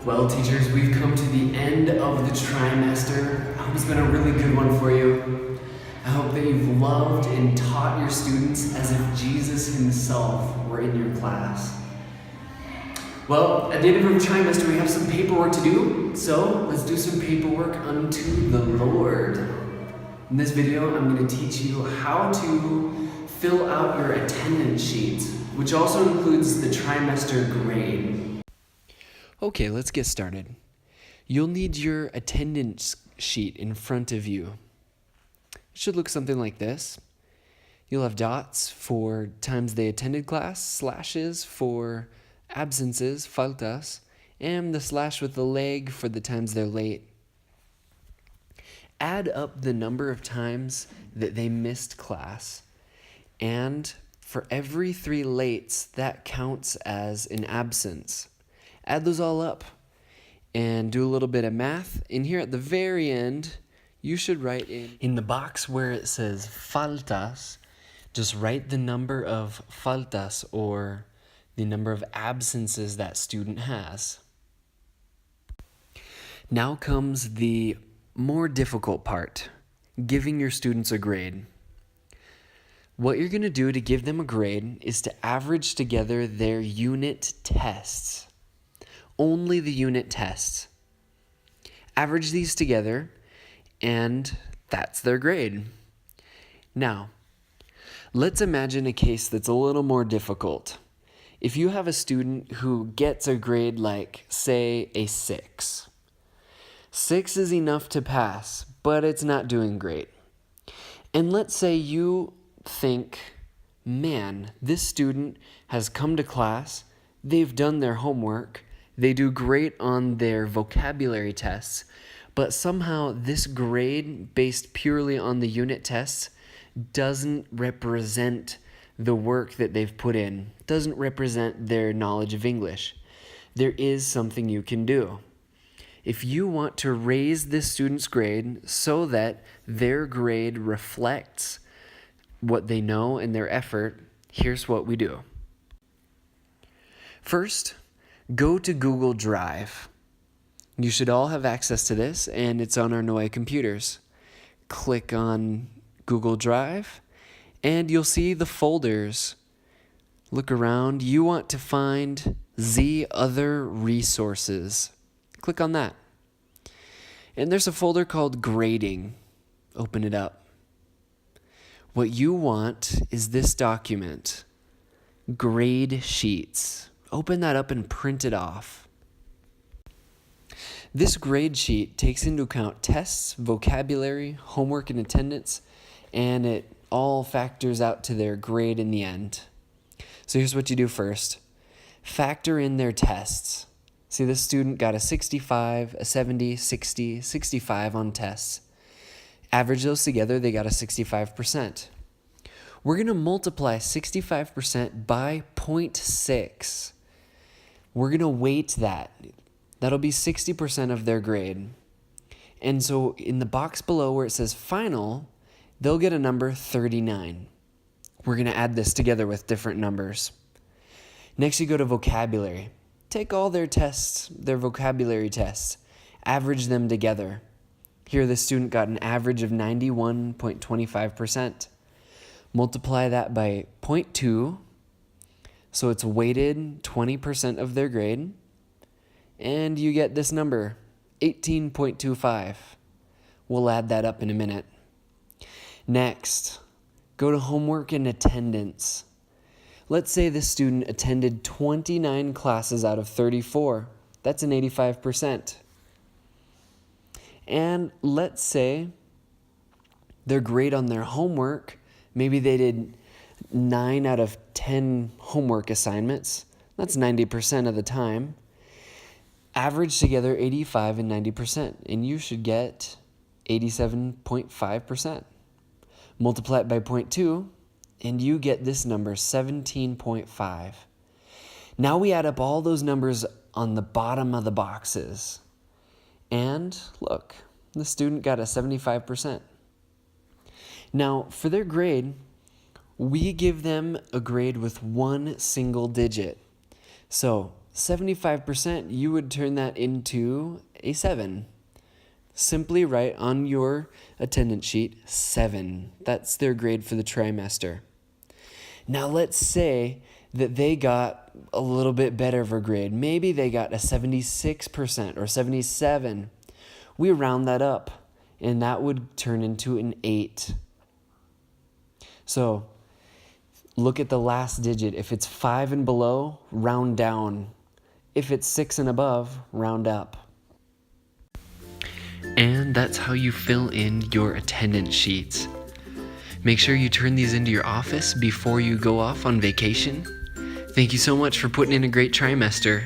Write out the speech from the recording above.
Well, teachers, we've come to the end of the trimester. I hope it's been a really good one for you. I hope that you've loved and taught your students as if Jesus himself were in your class. Well, at the end of our trimester, we have some paperwork to do, so let's do some paperwork unto the Lord. In this video, I'm going to teach you how to fill out your attendance sheet, which also includes the trimester grade. Okay, let's get started. You'll need your attendance sheet in front of you. It should look something like this. You'll have dots for times they attended class, slashes for absences, faltas, and the slash with the leg for the times they're late. Add up the number of times that they missed class, and for every 3 lates, that counts as an absence. Add those all up and do a little bit of math. And here at the very end, you should write in the box where it says faltas, just write the number of faltas or the number of absences that student has. Now comes the more difficult part, giving your students a grade. What you're going to do to give them a grade is to average together their unit tests. Only the unit tests. Average these together, and that's their grade. Now, let's imagine a case that's a little more difficult. If you have a student who gets a grade like, say, a 6. 6 is enough to pass, but it's not doing great. And let's say you think, man, this student has come to class, they've done their homework, they do great on their vocabulary tests, but somehow this grade, based purely on the unit tests, doesn't represent the work that they've put in, doesn't represent their knowledge of English. There is something you can do. If you want to raise this student's grade so that their grade reflects what they know and their effort, here's what we do. First, go to Google Drive. You should all have access to this, and it's on our Neue computers. Click on Google Drive, and you'll see the folders. Look around. You want to find the other resources. Click on that. And there's a folder called Grading. Open it up. What you want is this document, Grade Sheets. Open that up and print it off. This grade sheet takes into account tests, vocabulary, homework, and attendance, and it all factors out to their grade in the end. So here's what you do first. Factor in their tests. See, this student got a 65, a 70, 60, 65 on tests. Average those together, they got a 65%. We're going to multiply 65% by 0.6. We're going to weight that. That'll be 60% of their grade. And so in the box below where it says final, they'll get a number 39. We're going to add this together with different numbers. Next, you go to vocabulary. Take all their tests, their vocabulary tests, average them together. Here, the student got an average of 91.25%. Multiply that by 0.2, so it's weighted 20% of their grade, and you get this number, 18.25. We'll add that up in a minute. Next, go to homework and attendance. Let's say this student attended 29 classes out of 34. That's an 85%. And let's say their grade on their homework, maybe they did 9 out of 10 homework assignments. That's 90% of the time. Average together 85 and 90%, and you should get 87.5%. Multiply it by 0.2, and you get this number, 17.5. Now we add up all those numbers on the bottom of the boxes. And look, the student got a 75%. Now, for their grade, we give them a grade with one single digit. So 75%, you would turn that into a 7. Simply write on your attendance sheet 7. That's their grade for the trimester. Now let's say that they got a little bit better of a grade. Maybe they got a 76% or 77. We round that up, and that would turn into an 8. So look at the last digit. If it's 5 and below, round down. If it's 6 and above, round up. And that's how you fill in your attendance sheets. Make sure you turn these into your office before you go off on vacation. Thank you so much for putting in a great trimester.